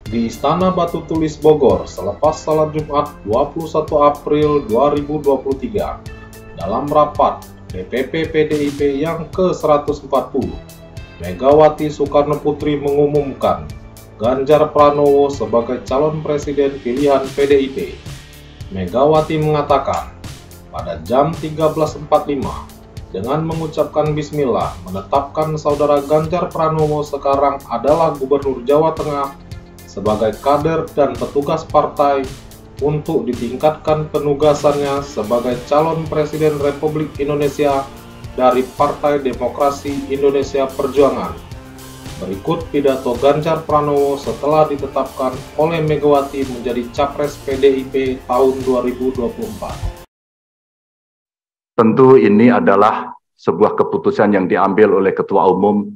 Di Istana Batu Tulis Bogor selepas salat Jumat 21 April 2023 dalam rapat DPP PDIP yang ke-140, Megawati Soekarnoputri mengumumkan Ganjar Pranowo sebagai calon presiden pilihan PDIP. Megawati mengatakan, pada jam 13.45, dengan mengucapkan bismillah, menetapkan saudara Ganjar Pranowo sekarang adalah Gubernur Jawa Tengah sebagai kader dan petugas partai untuk ditingkatkan penugasannya sebagai calon Presiden Republik Indonesia dari Partai Demokrasi Indonesia Perjuangan. Berikut pidato Ganjar Pranowo setelah ditetapkan oleh Megawati menjadi Capres PDIP tahun 2024. Tentu ini adalah sebuah keputusan yang diambil oleh Ketua Umum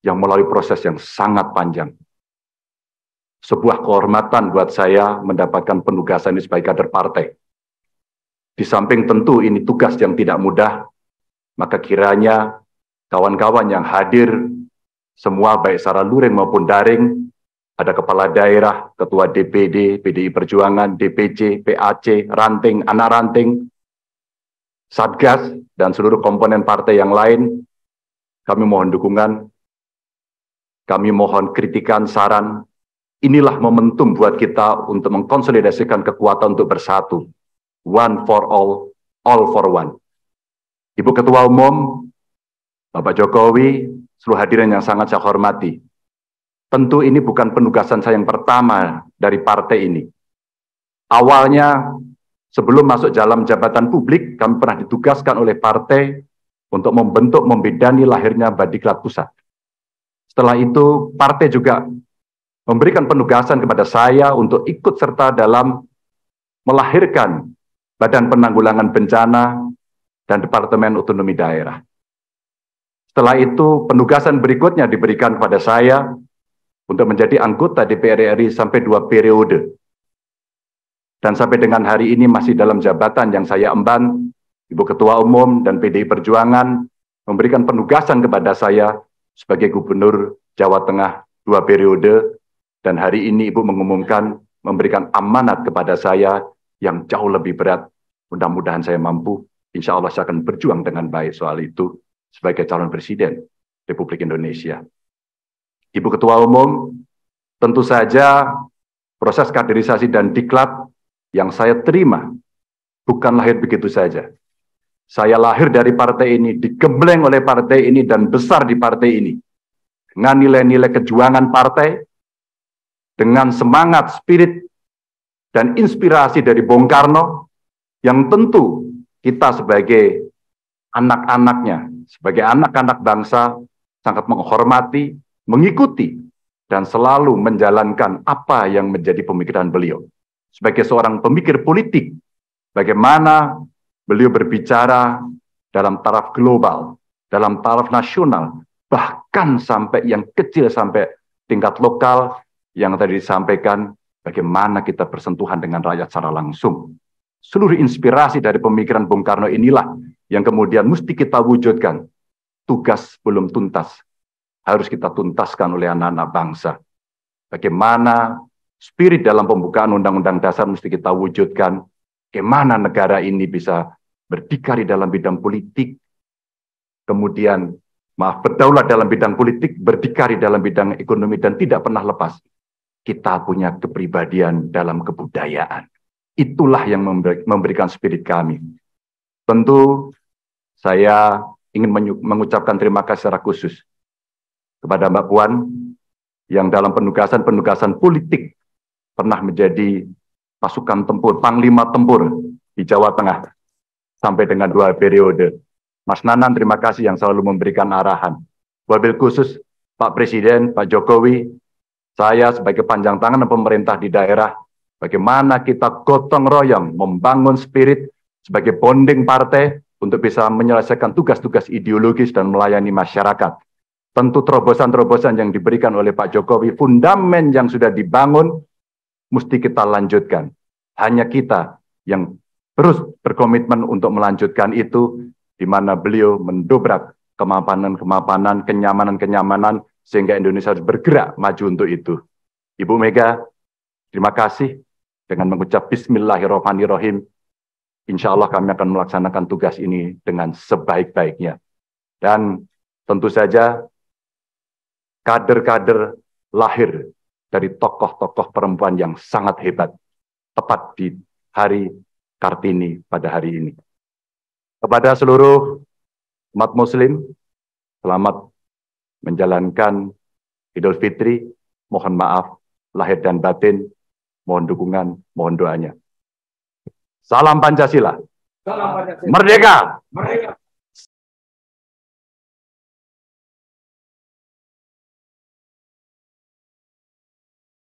yang melalui proses yang sangat panjang. Sebuah kehormatan buat saya mendapatkan penugasan ini sebagai kader partai. Di samping tentu ini tugas yang tidak mudah, maka kiranya kawan-kawan yang hadir, semua baik secara luring maupun daring, ada kepala daerah, ketua DPD, PDI Perjuangan, DPC, PAC, ranting, anak ranting, Satgas, dan seluruh komponen partai yang lain, kami mohon dukungan, kami mohon kritikan, saran. Inilah momentum buat kita untuk mengkonsolidasikan kekuatan untuk bersatu. One for all for one. Ibu Ketua Umum, Bapak Jokowi, seluruh hadirin yang sangat saya hormati. Tentu ini bukan penugasan saya yang pertama dari partai ini. Awalnya, sebelum masuk dalam jabatan publik, kami pernah ditugaskan oleh partai untuk membentuk, membidani lahirnya Badiklat Pusat. Setelah itu, partai juga memberikan penugasan kepada saya untuk ikut serta dalam melahirkan Badan Penanggulangan Bencana dan Departemen Otonomi Daerah. Setelah itu, penugasan berikutnya diberikan kepada saya untuk menjadi anggota DPR RI sampai 2 periode. Dan sampai dengan hari ini masih dalam jabatan yang saya emban, Ibu Ketua Umum dan PDI Perjuangan memberikan penugasan kepada saya sebagai Gubernur Jawa Tengah 2 periode. Dan hari ini Ibu mengumumkan memberikan amanat kepada saya yang jauh lebih berat. Mudah-mudahan saya mampu. Insya Allah saya akan berjuang dengan baik soal itu sebagai calon presiden Republik Indonesia. Ibu Ketua Umum, tentu saja proses kaderisasi dan diklat yang saya terima bukan lahir begitu saja. Saya lahir dari partai ini, digembleng oleh partai ini, dan besar di partai ini. Dengan nilai-nilai kejuangan partai, dengan semangat, spirit, dan inspirasi dari Bung Karno, yang tentu kita sebagai anak-anaknya, sebagai anak-anak bangsa, sangat menghormati, mengikuti, dan selalu menjalankan apa yang menjadi pemikiran beliau. Sebagai seorang pemikir politik, bagaimana beliau berbicara dalam taraf global, dalam taraf nasional, bahkan sampai yang kecil, sampai tingkat lokal, yang tadi disampaikan, bagaimana kita bersentuhan dengan rakyat secara langsung. Seluruh inspirasi dari pemikiran Bung Karno inilah yang kemudian mesti kita wujudkan. Tugas belum tuntas, harus kita tuntaskan oleh anak-anak bangsa. Bagaimana spirit dalam pembukaan Undang-Undang Dasar mesti kita wujudkan. Bagaimana negara ini bisa berdikari dalam bidang politik, kemudian berdaulat dalam bidang politik, berdikari dalam bidang ekonomi, dan tidak pernah lepas. Kita punya kepribadian dalam kebudayaan. Itulah yang memberikan spirit kami. Tentu saya ingin mengucapkan terima kasih secara khusus kepada Mbak Puan yang dalam penugasan-penugasan politik pernah menjadi pasukan tempur, panglima tempur di Jawa Tengah sampai dengan 2 periode. Mas Nanan, terima kasih yang selalu memberikan arahan. Wabil khusus Pak Presiden, Pak Jokowi, saya sebagai panjang tangan pemerintah di daerah, bagaimana kita gotong royong membangun spirit sebagai bonding partai untuk bisa menyelesaikan tugas-tugas ideologis dan melayani masyarakat. Tentu terobosan-terobosan yang diberikan oleh Pak Jokowi, fundamen yang sudah dibangun, mesti kita lanjutkan. Hanya kita yang terus berkomitmen untuk melanjutkan itu, di mana beliau mendobrak kemapanan-kemapanan, kenyamanan-kenyamanan, sehingga Indonesia harus bergerak maju untuk itu. Ibu Mega, terima kasih. Dengan mengucap Bismillahirrahmanirrahim, insya Allah kami akan melaksanakan tugas ini dengan sebaik-baiknya. Dan tentu saja kader-kader lahir dari tokoh-tokoh perempuan yang sangat hebat, tepat di hari Kartini pada hari ini. Kepada seluruh umat muslim, selamat menjalankan Idul Fitri, mohon maaf lahir dan batin, mohon dukungan, mohon doanya. Salam Pancasila. Salam Pancasila. Merdeka. Merdeka.